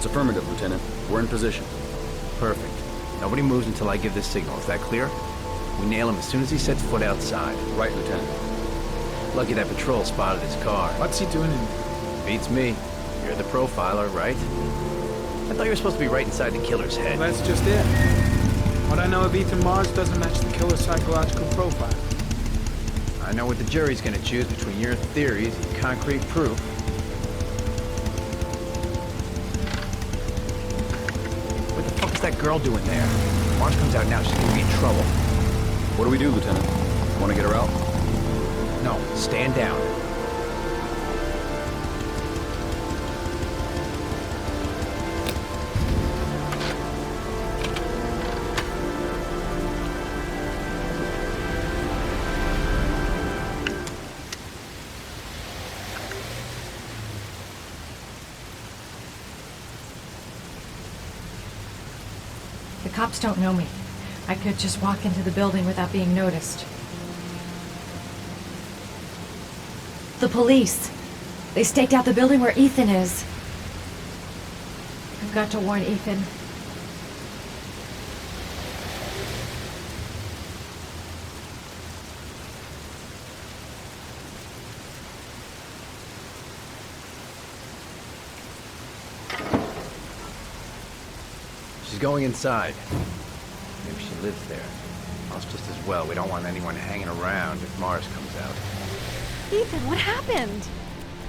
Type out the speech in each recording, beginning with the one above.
That's affirmative, Lieutenant. We're in position. Perfect. Nobody moves until I give the signal. Is that clear? We nail him as soon as he sets foot outside. Right, Lieutenant. Lucky that patrol spotted his car. What's he doing in there? Beats me. You're the profiler, right? I thought you were supposed to be right inside the killer's head. Well, that's just it. What I know of Ethan Mars doesn't match the killer's psychological profile. I know what the jury's gonna choose between your theories and concrete proof. What the fuck is that girl doing there? If Mars comes out now, she's gonna be in trouble. What do we do, Lieutenant? Want to get her out? No, stand down. The cops don't know me. I could just walk into the building without being noticed. The police. They staked out the building where Ethan is. I've got to warn Ethan. She's going inside. Maybe she lives there. Well, it's just as well. We don't want anyone hanging around if Mars comes out. Ethan, what happened?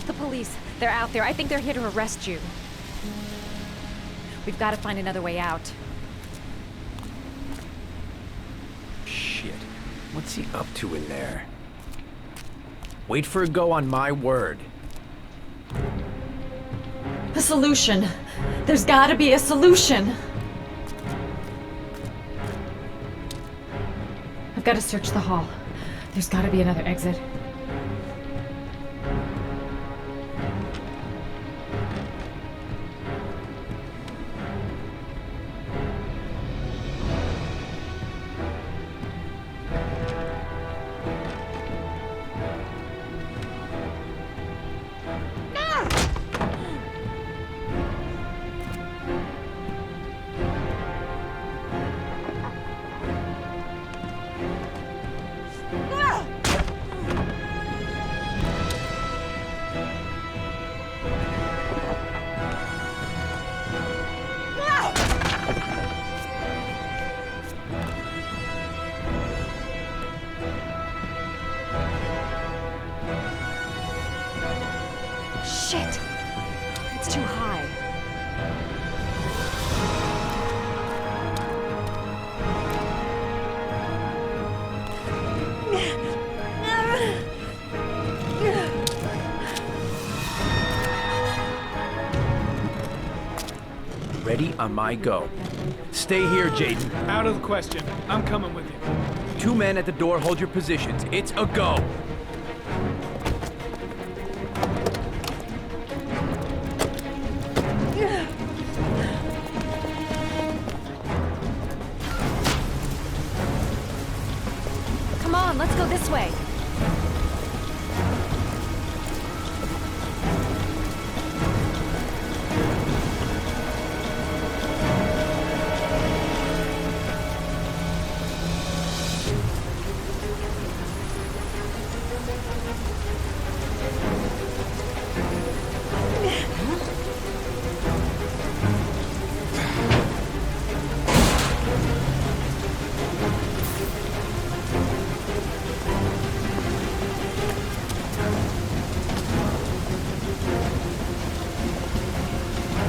The police, they're out there. I think they're here to arrest you. We've got to find another way out. Shit. What's he up to in there? Wait for a go on my word. A solution. There's gotta be a solution. I've got to search the hall. There's gotta be another exit. Shit! It's too high. Ready on my go. Stay here, Jaden. Out of the question. I'm coming with you. 2 men at the door, hold your positions. It's a go. Come on, let's go this way.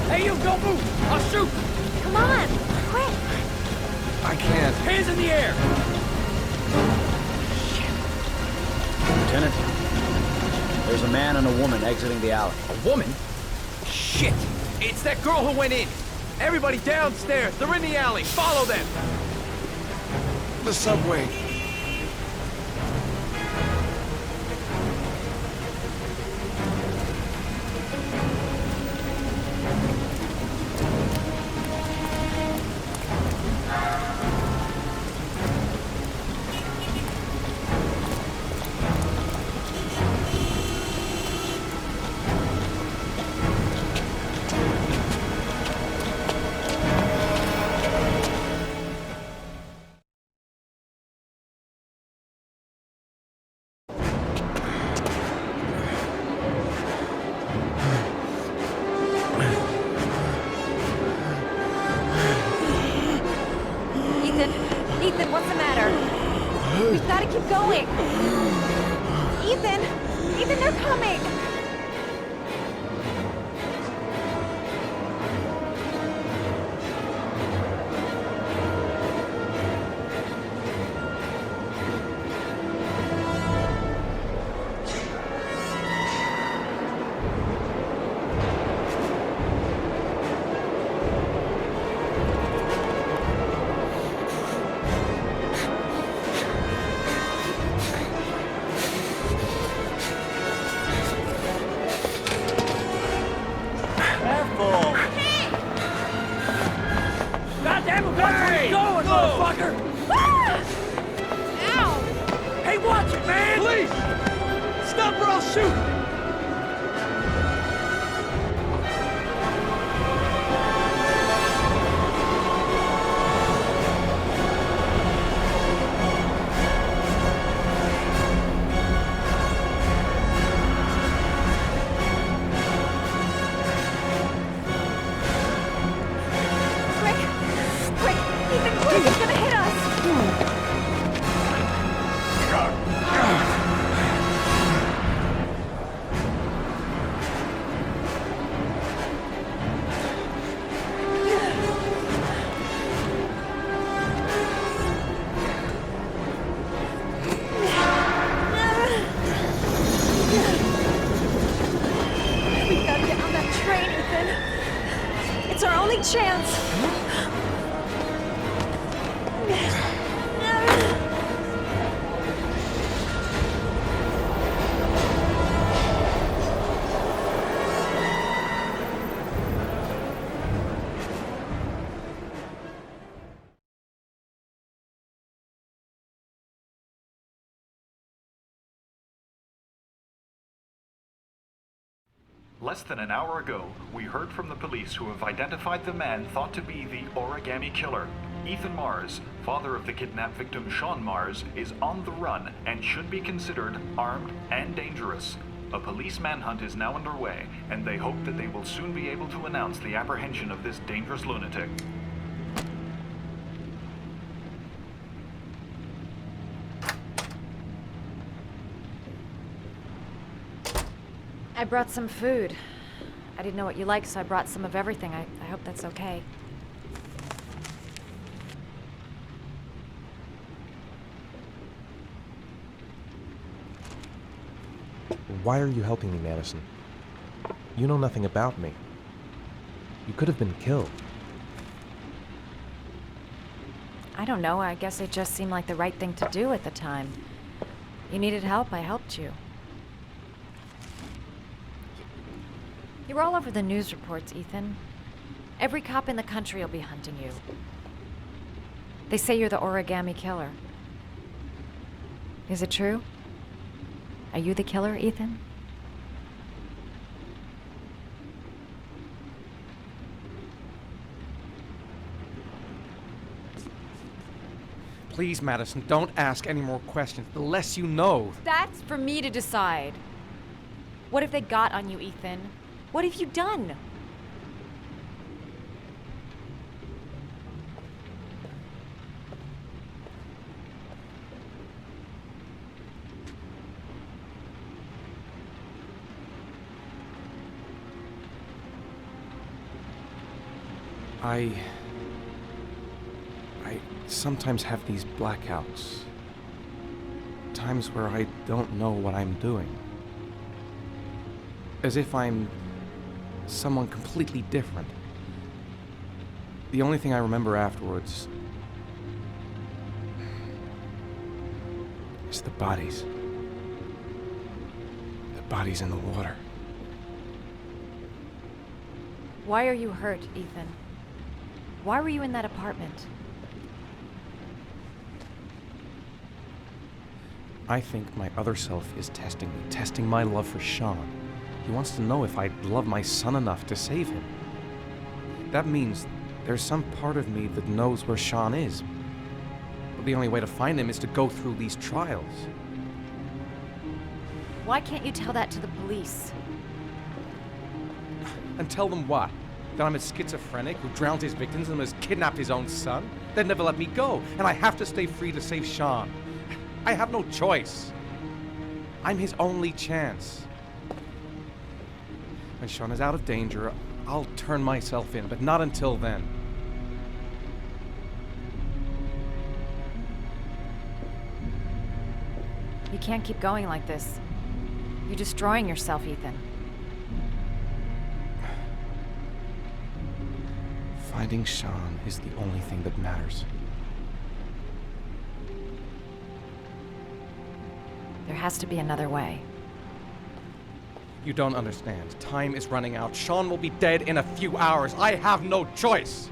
Hey, you, don't move! I'll shoot! Come on, quick! I can't. Hands in the air! Lieutenant, there's a man and a woman exiting the alley. A woman? Shit! It's that girl who went in! Everybody downstairs! They're in the alley! Follow them! The subway. Ethan, what's the matter? We've got to keep going. Ethan! Ethan, they're coming! Chance. Less than an hour ago, we heard from the police who have identified the man thought to be the Origami Killer. Ethan Mars, father of the kidnapped victim Sean Mars, is on the run and should be considered armed and dangerous. A police manhunt is now underway, and they hope that they will soon be able to announce the apprehension of this dangerous lunatic. I brought some food. I didn't know what you liked, so I brought some of everything. I hope that's okay. Why are you helping me, Madison? You know nothing about me. You could have been killed. I don't know. I guess it just seemed like the right thing to do at the time. You needed help, I helped you. You're all over the news reports, Ethan. Every cop in the country will be hunting you. They say you're the Origami Killer. Is it true? Are you the killer, Ethan? Please, Madison, don't ask any more questions. The less you know. That's for me to decide. What if they got on you, Ethan? What have you done? I sometimes have these blackouts. Times where I don't know what I'm doing. As if I'm someone completely different. The only thing I remember afterwards is the bodies. The bodies in the water. Why are you hurt, Ethan? Why were you in that apartment? I think my other self is testing me, testing my love for Sean. He wants to know if I love my son enough to save him. That means there's some part of me that knows where Sean is. But the only way to find him is to go through these trials. Why can't you tell that to the police? And tell them what? That I'm a schizophrenic who drowned his victims and has kidnapped his own son? They'd never let me go, and I have to stay free to save Sean. I have no choice. I'm his only chance. When Sean is out of danger, I'll turn myself in, but not until then. You can't keep going like this. You're destroying yourself, Ethan. Finding Sean is the only thing that matters. There has to be another way. You don't understand. Time is running out. Sean will be dead in a few hours. I have no choice.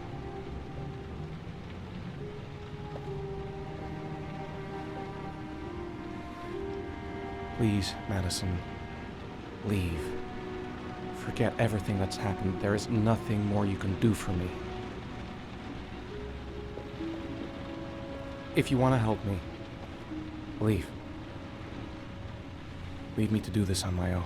Please, Madison, leave. Forget everything that's happened. There is nothing more you can do for me. If you want to help me, leave. Leave me to do this on my own.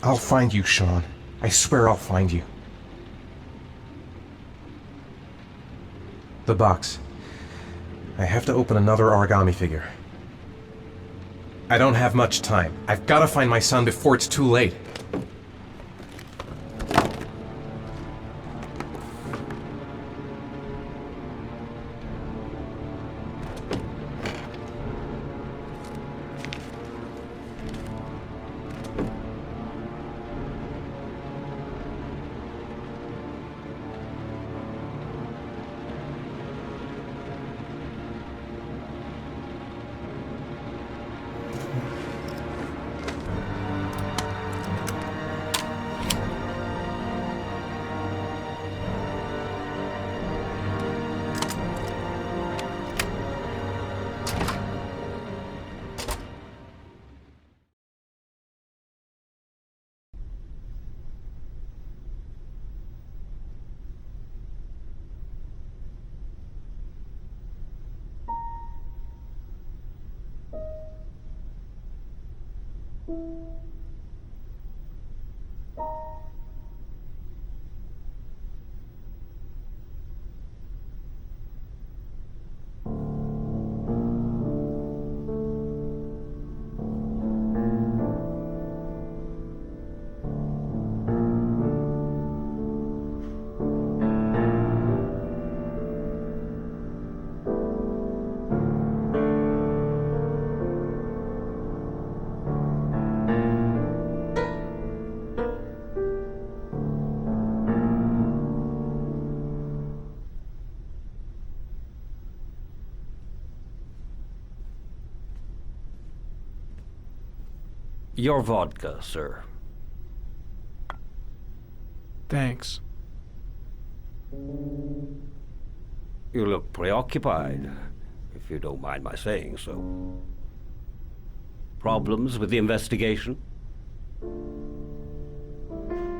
I'll find you, Sean. I swear I'll find you. The box. I have to open another origami figure. I don't have much time. I've got to find my son before it's too late. Your vodka, sir. Thanks. You look preoccupied, if you don't mind my saying so. Problems with the investigation?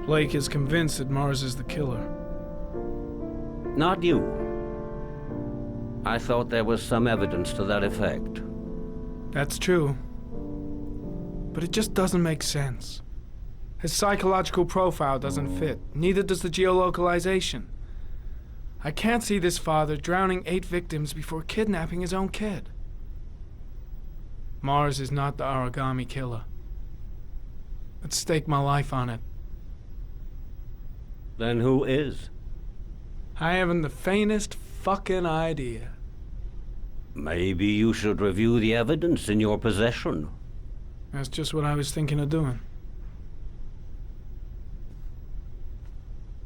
Blake is convinced that Mars is the killer. Not you. I thought there was some evidence to that effect. That's true. But it just doesn't make sense. His psychological profile doesn't fit. Neither does the geolocalization. I can't see this father drowning 8 victims before kidnapping his own kid. Mars is not the Origami Killer. I'd stake my life on it. Then who is? I haven't the faintest fucking idea. Maybe you should review the evidence in your possession. That's just what I was thinking of doing.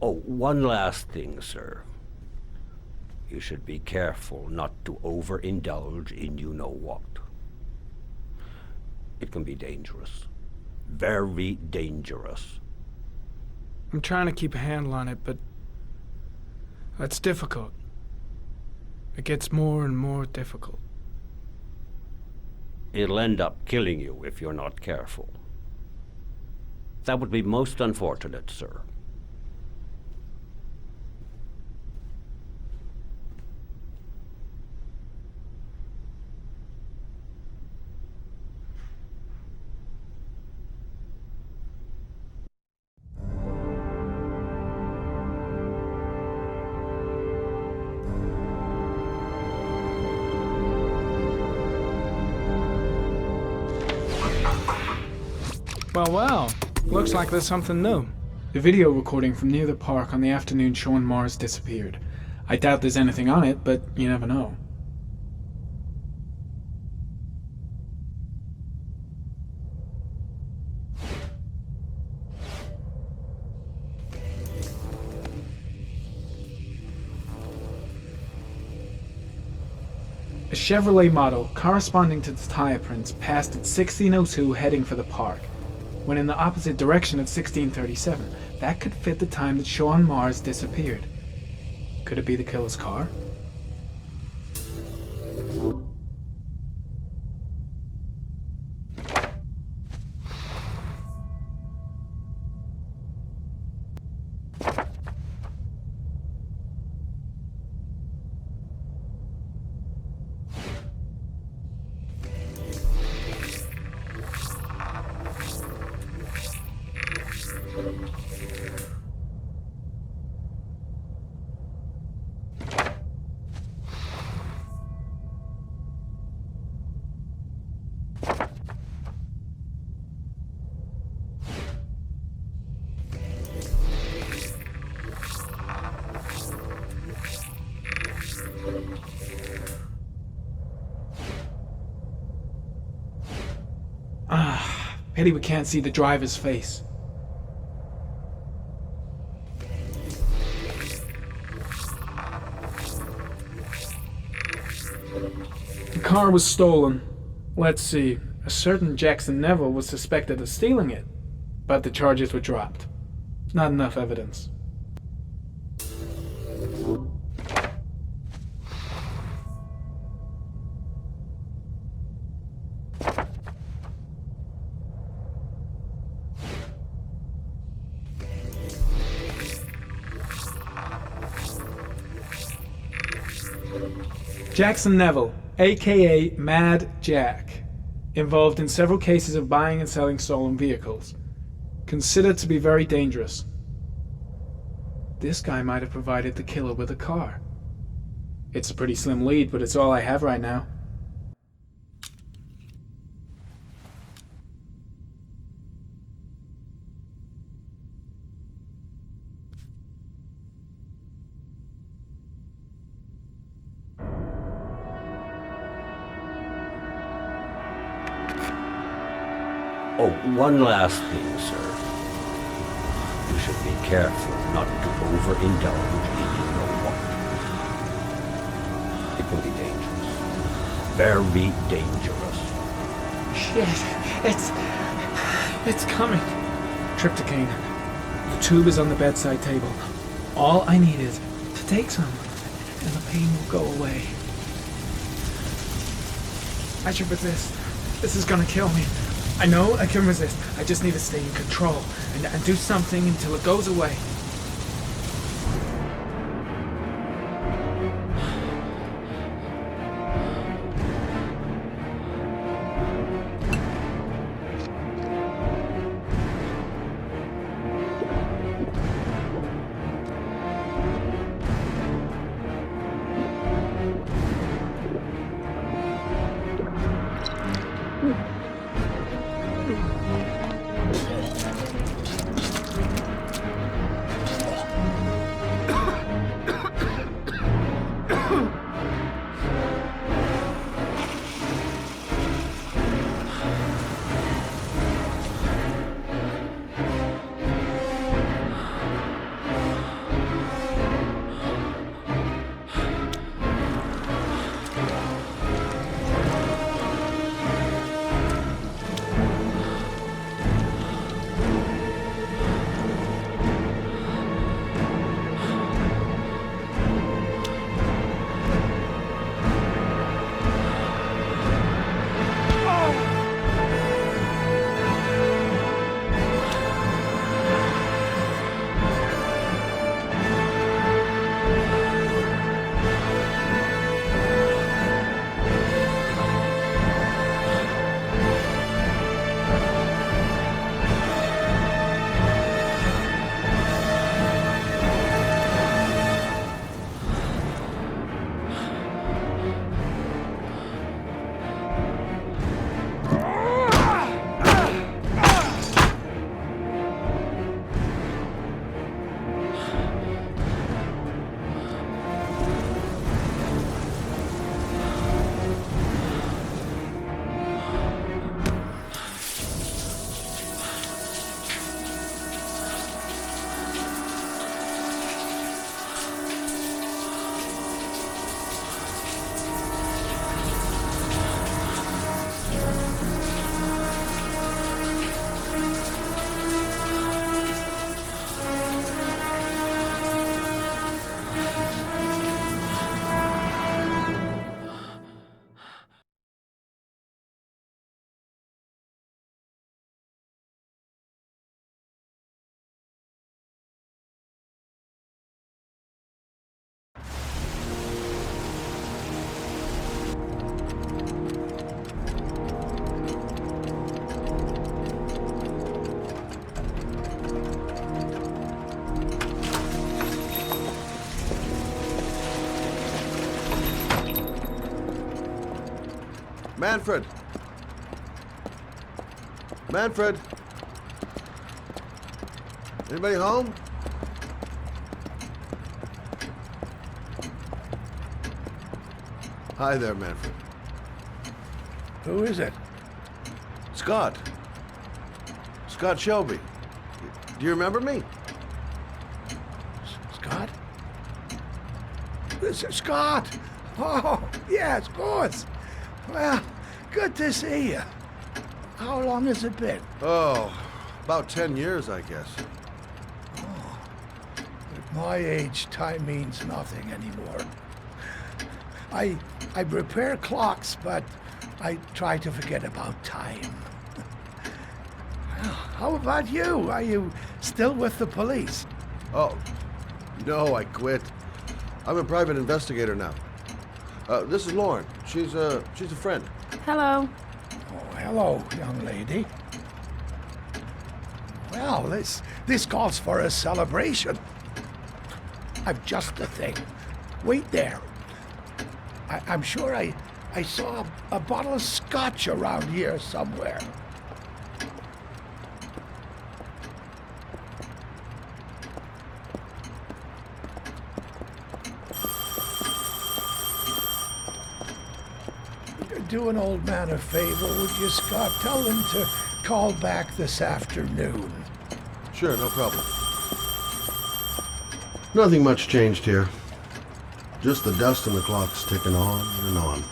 Oh, one last thing, sir. You should be careful not to overindulge in you-know-what. It can be dangerous. Very dangerous. I'm trying to keep a handle on it, but that's difficult. It gets more and more difficult. It'll end up killing you if you're not careful. That would be most unfortunate, sir. Well, looks like there's something new. The video recording from near the park on the afternoon Sean Mars disappeared. I doubt there's anything on it, but you never know. A Chevrolet model corresponding to the tire prints passed at 1602 heading for the park, when in the opposite direction at 1637. That could fit the time that Sean Mars disappeared. Could it be the killer's car? Pity we can't see the driver's face. The car was stolen. Let's see. A certain Jackson Neville was suspected of stealing it, but the charges were dropped. Not enough evidence. Jackson Neville, aka Mad Jack, involved in several cases of buying and selling stolen vehicles, considered to be very dangerous. This guy might have provided the killer with a car. It's a pretty slim lead, but it's all I have right now. Oh, one last thing, sir. You should be careful not to overindulge in you-know-what. It can be dangerous. Very dangerous. Shit, it's coming. Trypticane. The tube is on the bedside table. All I need is to take some, and the pain will go away. I should resist. This is gonna kill me. I know I can resist. I just need to stay in control and do something until it goes away. Manfred! Manfred! Anybody home? Hi there, Manfred. Who is it? Scott. Scott Shelby. Do you remember me? Scott? This is Scott! Oh, yes, of course. Well, good to see you. How long has it been? Oh, about 10 years, I guess. At my age, time means nothing anymore. I repair clocks, but I try to forget about time. How about you? Are you still with the police? Oh, no, I quit. I'm a private investigator now. This is Lauren. She's a friend. Hello. Oh, hello, young lady. Well, this calls for a celebration. I've just the thing. Wait there. I'm sure I saw a bottle of scotch around here somewhere. Do an old man a favor, would you, Scott? Tell him to call back this afternoon. Sure, no problem. Nothing much changed here. Just the dust and the clocks ticking on and on.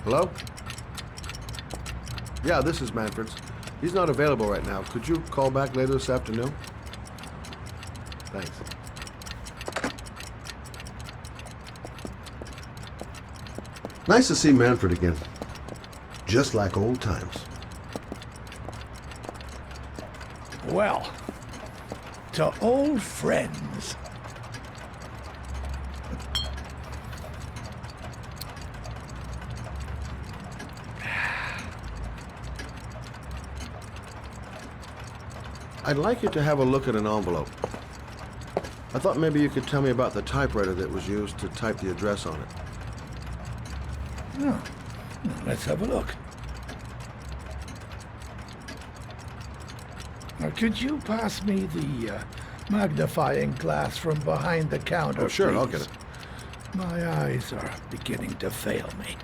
Hello? Yeah, this is Manfred's. He's not available right now. Could you call back later this afternoon? Thanks. Nice to see Manfred again. Just like old times. Well, to old friends. I'd like you to have a look at an envelope. I thought maybe you could tell me about the typewriter that was used to type the address on it. Oh, let's have a look. Now, could you pass me the magnifying glass from behind the counter, Oh, sure, please? I'll get it. My eyes are beginning to fail me.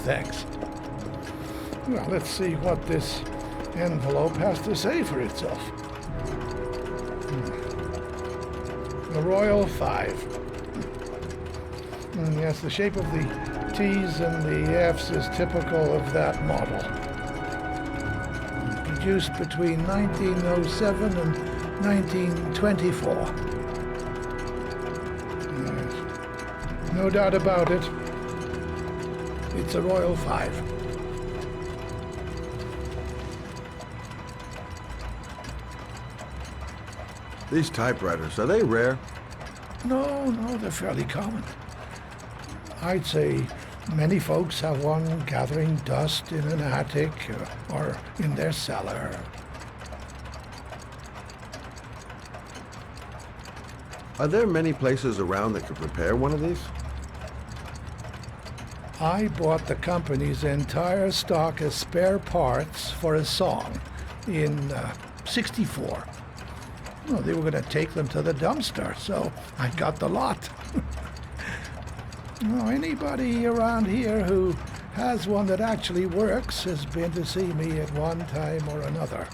Thanks. Well, let's see what this envelope has to say for itself. The Royal 5. Yes, the shape of the T's and the F's is typical of that model. Produced between 1907 and 1924. Yes. No doubt about it. It's a Royal 5. These typewriters, are they rare? No, they're fairly common. I'd say many folks have one gathering dust in an attic or in their cellar. Are there many places around that could repair one of these? I bought the company's entire stock of spare parts for a song in '64. Well, they were going to take them to the dumpster, so I got the lot. Well, anybody around here who has one that actually works has been to see me at one time or another.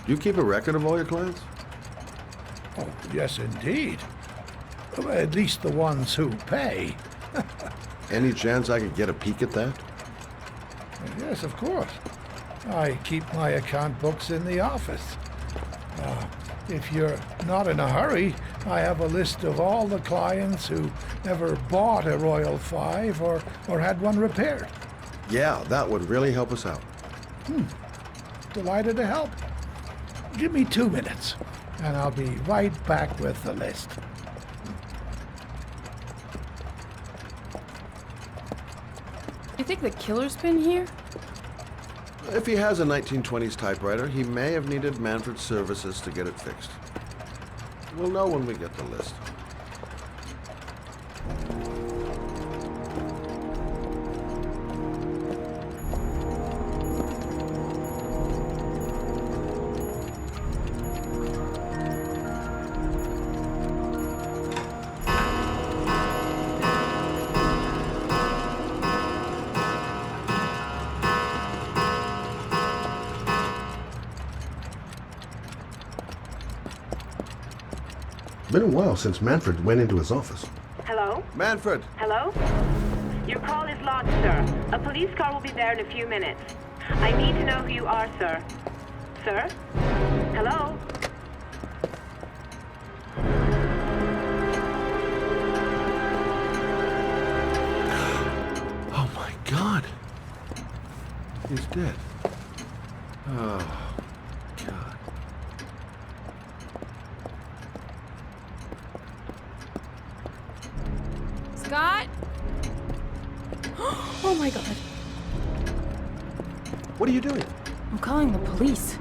Do you keep a record of all your clients? Oh, yes, indeed. At least the ones who pay. Any chance I could get a peek at that? Yes, of course. I keep my account books in the office. If you're not in a hurry, I have a list of all the clients who ever bought a Royal 5 or had one repaired. Yeah, that would really help us out. Delighted to help. Give me 2 minutes, and I'll be right back with the list. You think the killer's been here? If he has a 1920s typewriter, he may have needed Manfred's services to get it fixed. We'll know when we get the list. Been a while since Manfred went into his office. Hello? Manfred! Hello? Your call is lodged, sir. A police car will be there in a few minutes. I need to know who you are, sir. Sir? Hello? Oh my God! He's dead. Oh, God. Scott? Oh my God. What are you doing? I'm calling the police.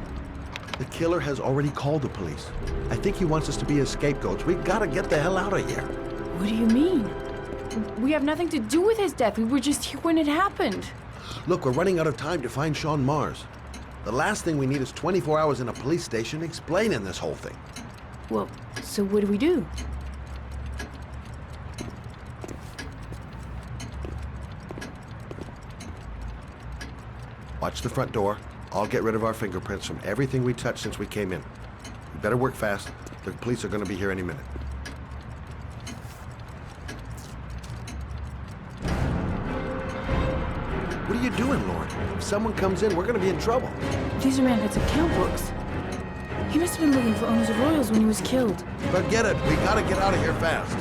The killer has already called the police. I think he wants us to be his scapegoats. We gotta get the hell out of here. What do you mean? We have nothing to do with his death. We were just here when it happened. Look, we're running out of time to find Sean Mars. The last thing we need is 24 hours in a police station explaining this whole thing. Well, so what do we do? Watch the front door. I'll get rid of our fingerprints from everything we touched since we came in. We better work fast. The police are gonna be here any minute. What are you doing, Lauren? If someone comes in, we're gonna be in trouble. These are Manfred's account books. He must have been looking for owners of Royals when he was killed. Forget it. We gotta get out of here fast.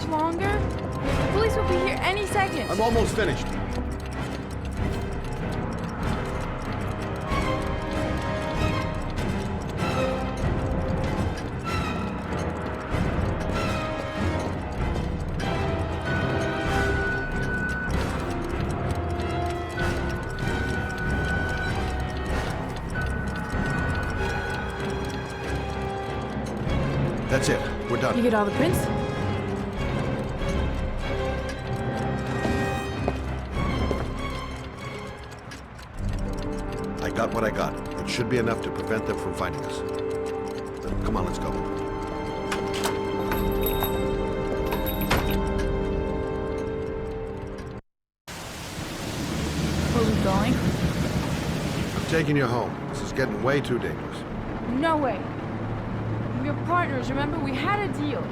Longer? The police will be here any second. I'm almost finished. That's it. We're done. You get all the prints? I got what I got. It should be enough to prevent them from finding us. Come on, let's go. Where are we going? I'm taking you home. This is getting way too dangerous. No way. your partners. Remember, we had a deal.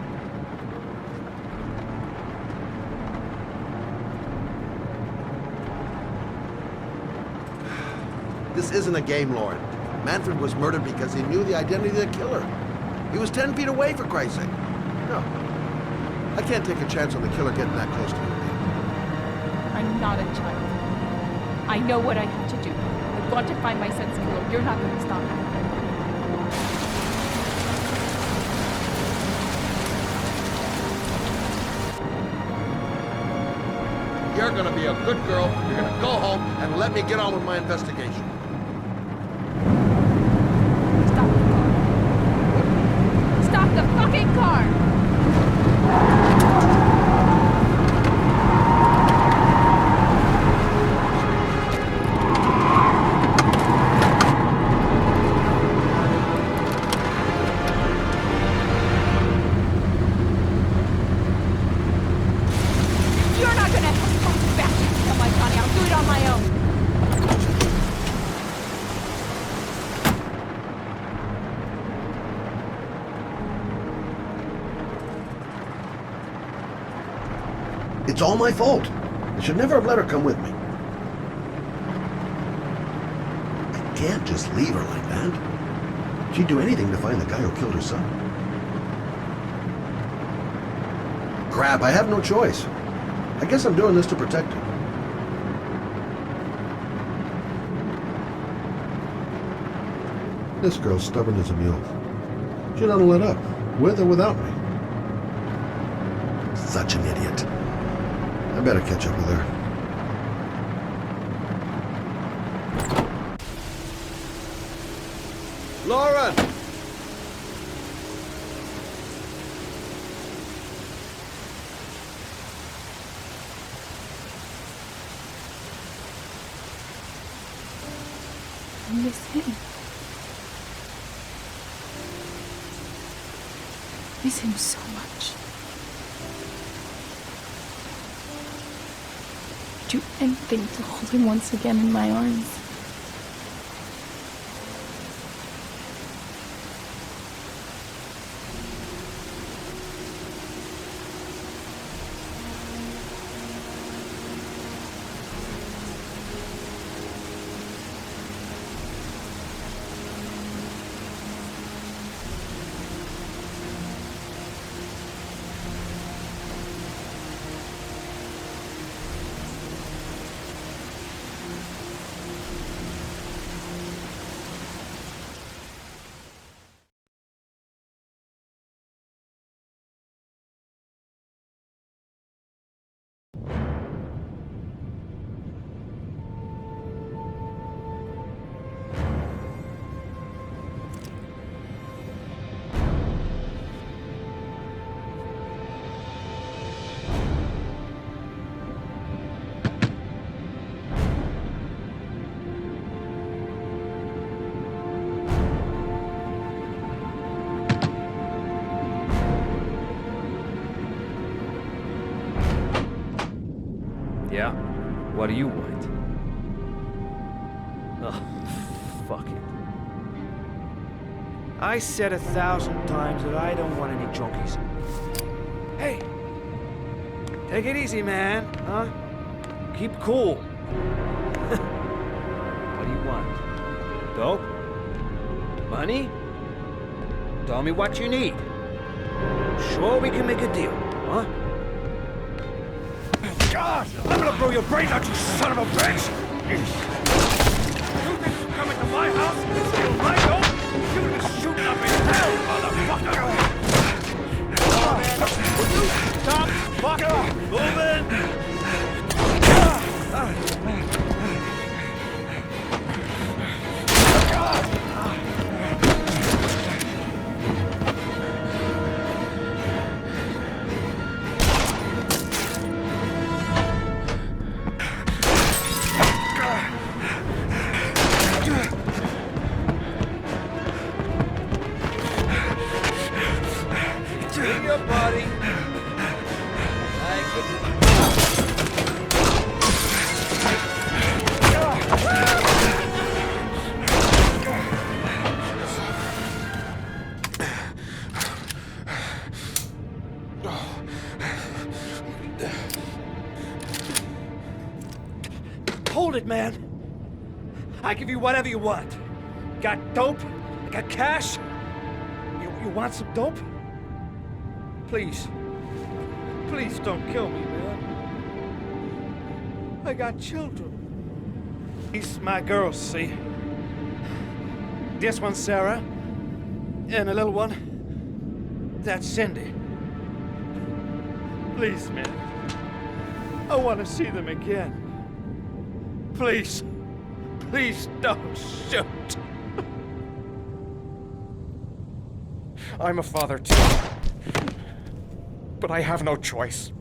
This isn't a game, Lauren. Manfred was murdered because he knew the identity of the killer. He was 10 feet away, for Christ's sake. No. I can't take a chance on the killer getting that close to me. I'm not a child. I know what I have to do. I've got to find my son's killer. You're not going to stop me. You're gonna be a good girl, you're gonna go home, and let me get on with my investigation. Stop the car. Stop the fucking car! You're not gonna help me back to kill my Johnny. I'll do it on my own. It's all my fault. I should never have let her come with me. I can't just leave her like that. She'd do anything to find the guy who killed her son. Crap, I have no choice. I guess I'm doing this to protect her. This girl's stubborn as a mule. She doesn't let up, with or without me. Such an idiot. I better catch up with her. Lauren! I miss him. Miss him so much. Do anything to hold him once again in my arms. Yeah? What do you want? Oh, fuck it. I said 1,000 times that I don't want any junkies. Hey! Take it easy, man, huh? Keep cool. What do you want? Dope? Money? Tell me what you need. Sure we can make a deal, huh? God! I'm gonna blow your brains out, you son of a bitch! You think you come into my house and steal my dope? You're gonna be shooting up in hell, motherfucker! Would you stop fucking moving? Hold it, man. I give you whatever you want. Got dope? I got cash? You want some dope? Please. Please don't kill me, man. I got children. These my girls, see? This one's Sarah. And a little one. That's Cindy. Please, man. I want to see them again. Please. Please don't shoot. I'm a father too. But I have no choice.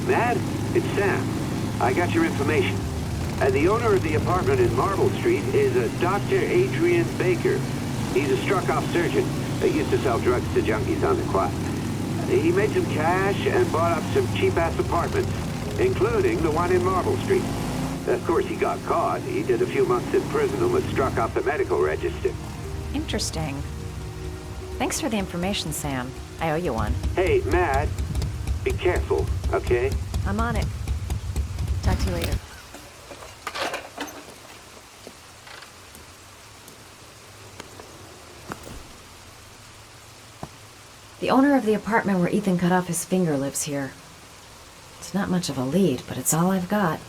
Matt, it's Sam. I got your information. The owner of the apartment in Marble Street is a Dr. Adrian Baker. He's a struck-off surgeon. He used to sell drugs to junkies on the quad. He made some cash and bought up some cheap-ass apartments, including the one in Marble Street. Of course, he got caught. He did a few months in prison and was struck off the medical register. Interesting. Thanks for the information, Sam. I owe you one. Hey, Matt, be careful, okay? I'm on it. Talk to you later. The owner of the apartment where Ethan cut off his finger lives here. It's not much of a lead, but it's all I've got.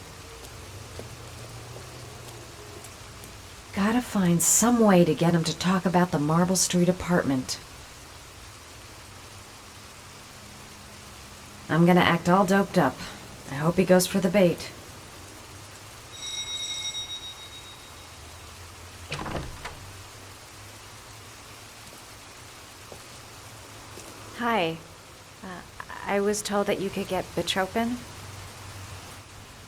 Gotta find some way to get him to talk about the Marble Street apartment. I'm gonna act all doped up. I hope he goes for the bait. Hi. I was told that you could get Bitropin.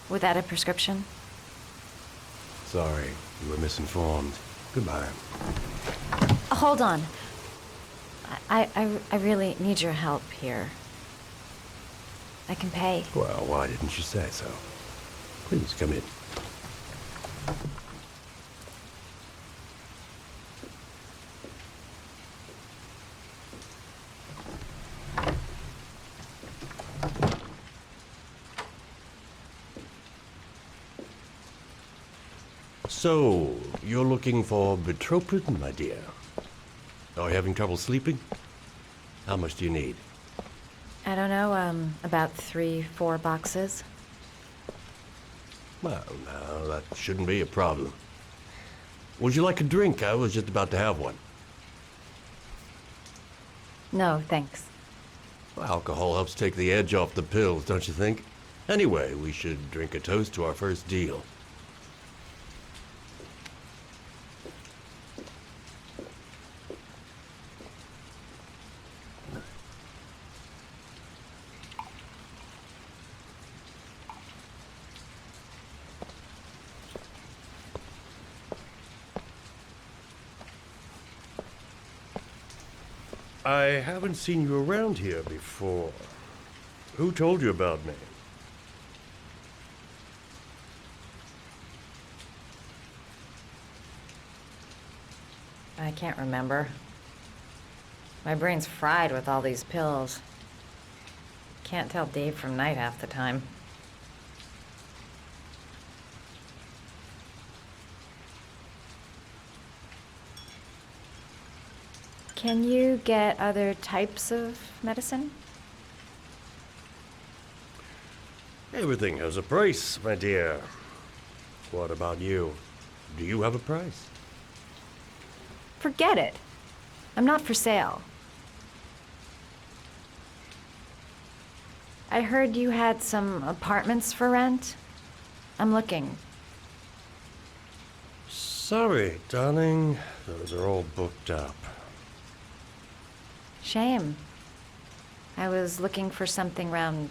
Without a prescription. Sorry, you were misinformed. Goodbye. Hold on. I really need your help here. I can pay. Well, why didn't you say so? Please come in. So, you're looking for Bitropin, my dear? Are you having trouble sleeping? How much do you need? I don't know, about 3-4 boxes. Well, no, that shouldn't be a problem. Would you like a drink? I was just about to have one. No, thanks. Well, alcohol helps take the edge off the pills, don't you think? Anyway, we should drink a toast to our first deal. I haven't seen you around here before. Who told you about me? I can't remember. My brain's fried with all these pills. Can't tell day from night half the time. Can you get other types of medicine? Everything has a price, my dear. What about you? Do you have a price? Forget it. I'm not for sale. I heard you had some apartments for rent. I'm looking. Sorry, darling. Those are all booked up. Shame. I was looking for something around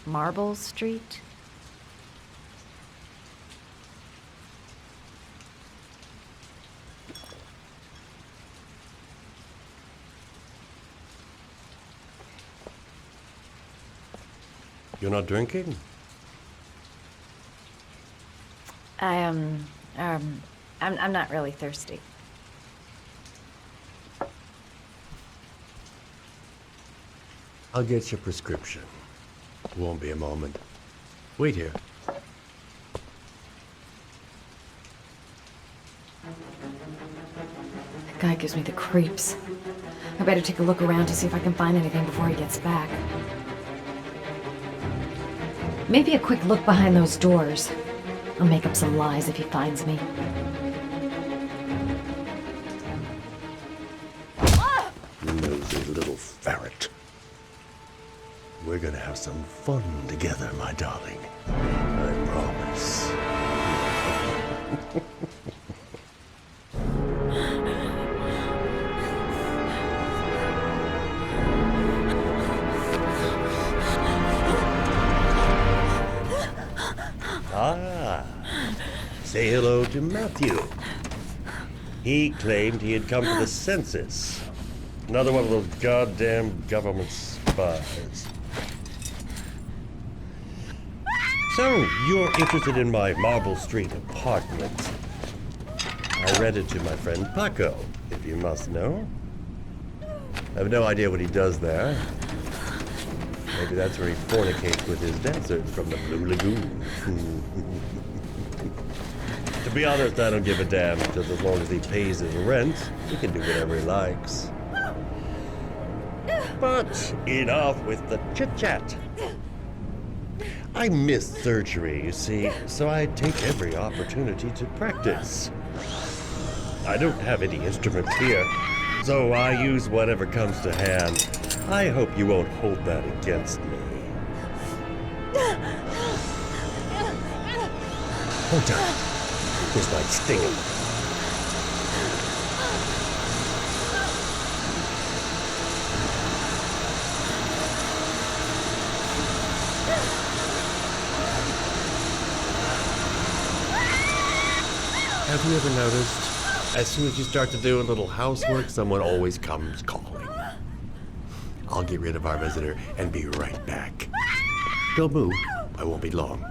Marble Street. You're not drinking? I'm not really thirsty. I'll get your prescription. Won't be a moment. Wait here. That guy gives me the creeps. I better take a look around to see if I can find anything before he gets back. Maybe a quick look behind those doors. I'll make up some lies if he finds me. Nosy little ferret. We're gonna have some fun together, my darling. I promise. Say hello to Matthew. He claimed he had come to the census. Another one of those goddamn government spies. So, you're interested in my Marble Street apartment. I rented to my friend Paco, if you must know. I have no idea what he does there. Maybe that's where he fornicates with his dancers from the Blue Lagoon. To be honest, I don't give a damn, just as long as he pays his rent, he can do whatever he likes. But enough with the chit-chat. I missed surgery, you see, so I take every opportunity to practice. I don't have any instruments here, so I use whatever comes to hand. I hope you won't hold that against me. Hold on. This might sting him. Have you ever noticed, as soon as you start to do a little housework, someone always comes calling? I'll get rid of our visitor and be right back. Don't move. I won't be long.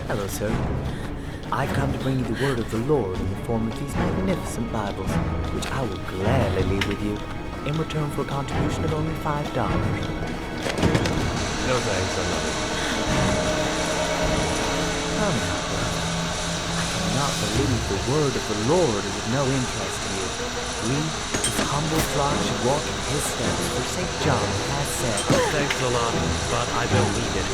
Hello, sir. I've come to bring you the word of the Lord in the form of these magnificent Bibles, which I will gladly leave with you in return for a contribution of only $5. No thanks, I love it. Come now, brother. I cannot believe the word of the Lord is of no interest to you. We, his humble flock, should walk in his steps, for St. John has said. Thanks a lot, but I don't need it.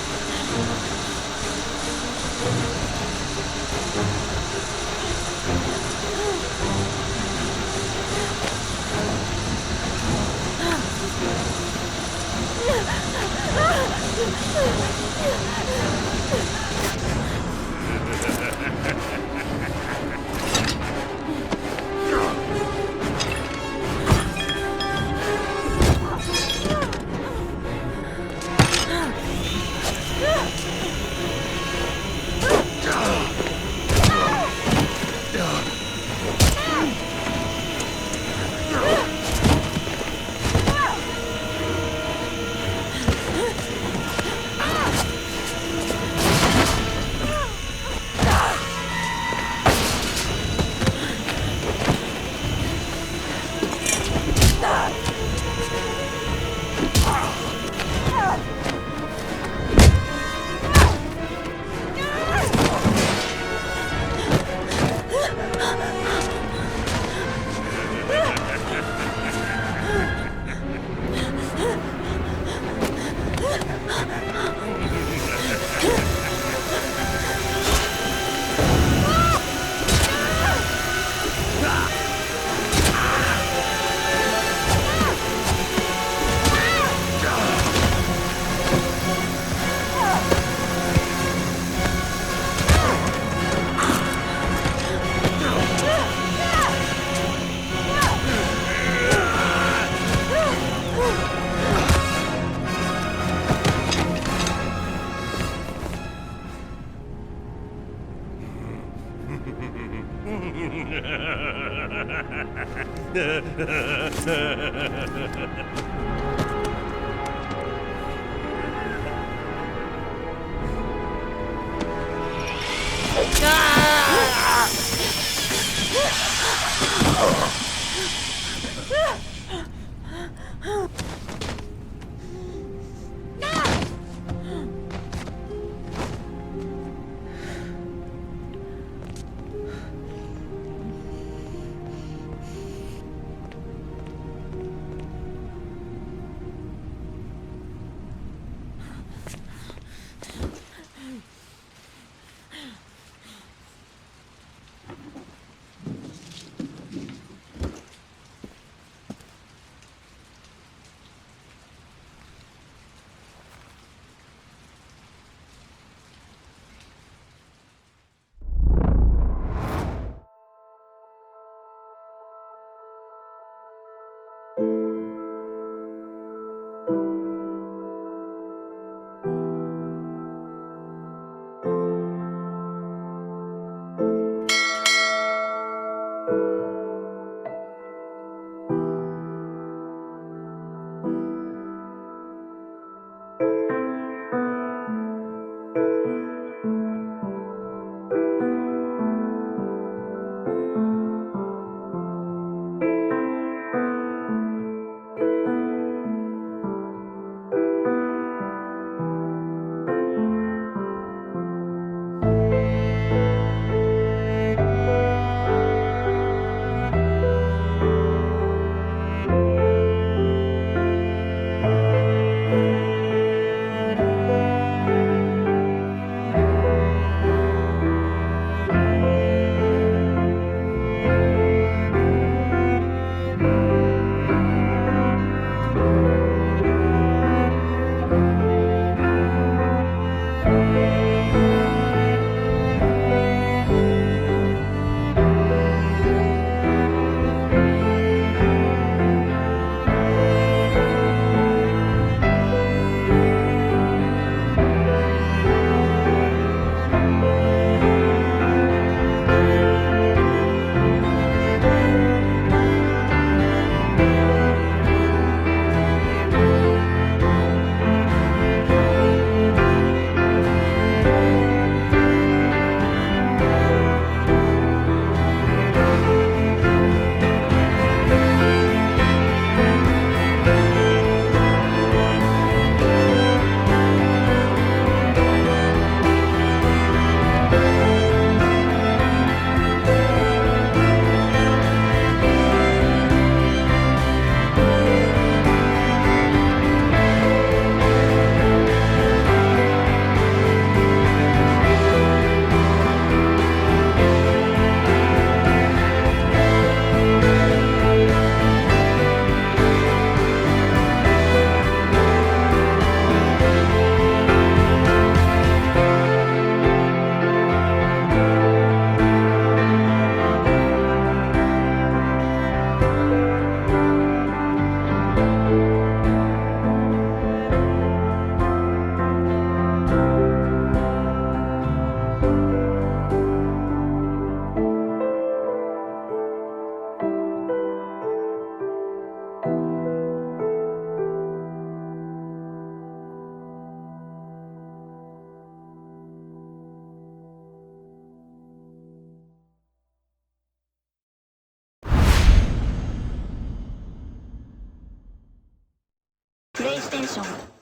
ステーション